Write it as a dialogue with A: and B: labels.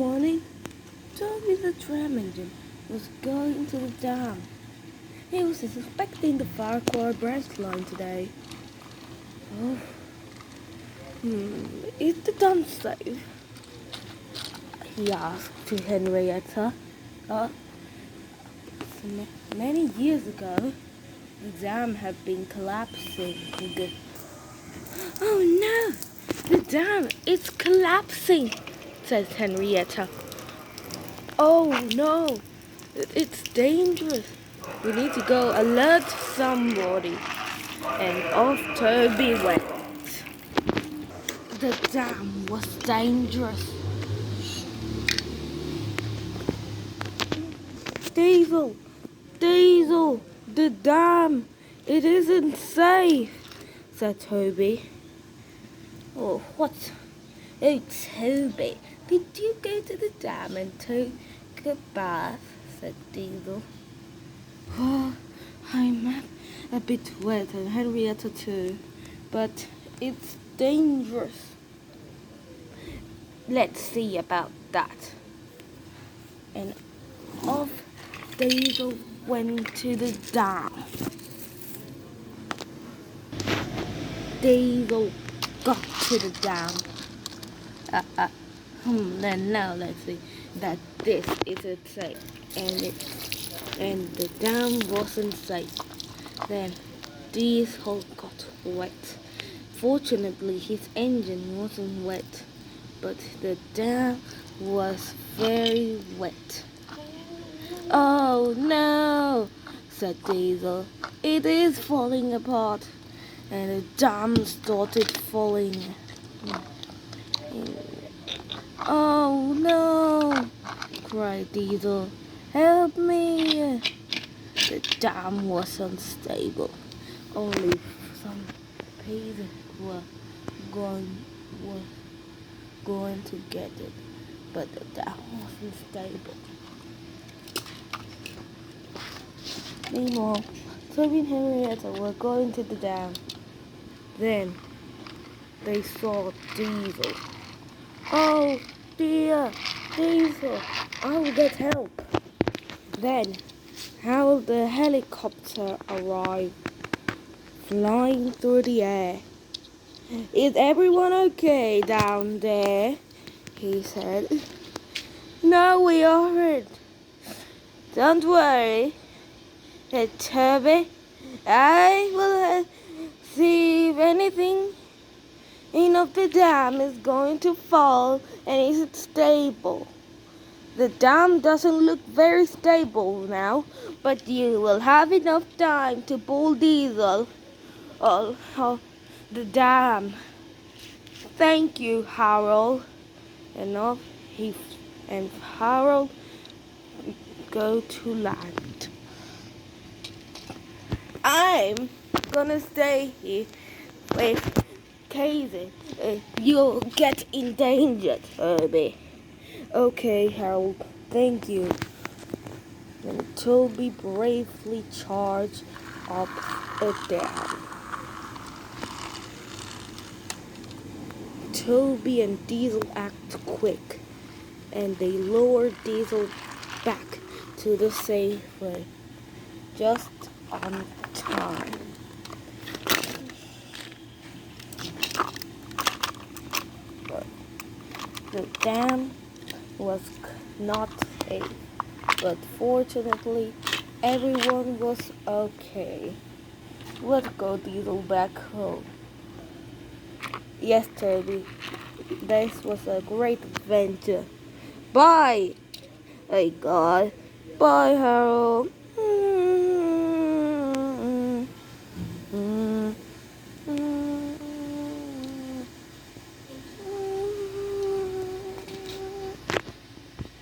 A: morning, Toby the tram engine was going to the dam. He was inspecting the Farquhar branch line today. Oh, is the dam safe? He asked to Henrietta. Uh, Many years ago, the dam had been collapsing. Oh no! The dam is collapsing, says Henrietta. Oh no! It's dangerous. We need to go alert somebody. And off Toby went. The dam was dangerous. Diesel! Diesel! The dam! It isn't safe, said Toby. Oh, what? Oh, Toby, did you go to the dam and take a bath? Said Diesel. Oh, I'm a bit wet, and Henrietta too, but it's dangerous. Let's see about that. And off Diesel went to the dam. Diesel got to the dam. Then now let's see that this isn't safe, and the dam wasn't safe. Then Diesel got wet. Fortunately, his engine wasn't wet, but the dam was very wet. Oh no, said Diesel. It is falling apart. And the dam started falling. Oh no, cried Diesel. Help me. The dam was unstable. Only some peasants were going to get it, but the dam wasn't stable. Meanwhile, Toby and Henrietta were going to the dam. Then they saw Diesel. Oh dear, Diesel, I will get help. Then how the helicopter arrived, flying through the air. Is everyone okay down there? He said. No, we aren't. Don't worry, said Toby. I will see if anything of the dam is going to fall and is stable. The dam doesn't look very stable now, but you will have enough time to pull Diesel off the dam. Thank you, Harold. And Harold go to land. I'm gonna stay here with Casey. You'll get endangered, Toby. Okay, Harold, thank you. And Toby bravely charged up a dam. Toby and Diesel act quick, and they lowered Diesel back to the safeway just on time. But the dam was not safe, but fortunately everyone was okay. Let's go, Diesel, back home. Yes, Toby, this was a great adventure. Bye! Hey, God. Bye, Harold.